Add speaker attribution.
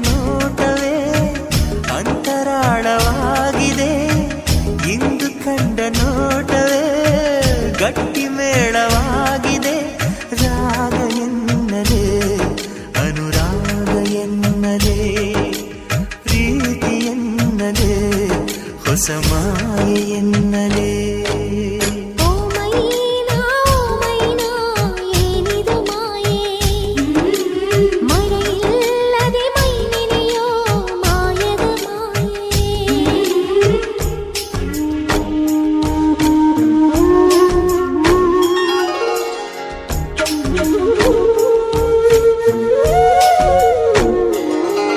Speaker 1: ನೋಟವೇ ಅಂತರಾಳವಾಗಿದೆ, ಇಂದು ಕಂಡ ನೋಟವೇ ಗಟ್ಟಿ ಮೇಳವಾಗಿದೆ. ರಾಗ ಎನ್ನಲೇ ಅನುರಾಗ ಎನ್ನಲೇ ಪ್ರೀತಿ ಎನ್ನಲೇ ಹೊಸ ಮಾಯೆ ಎನ್ನಲೇ.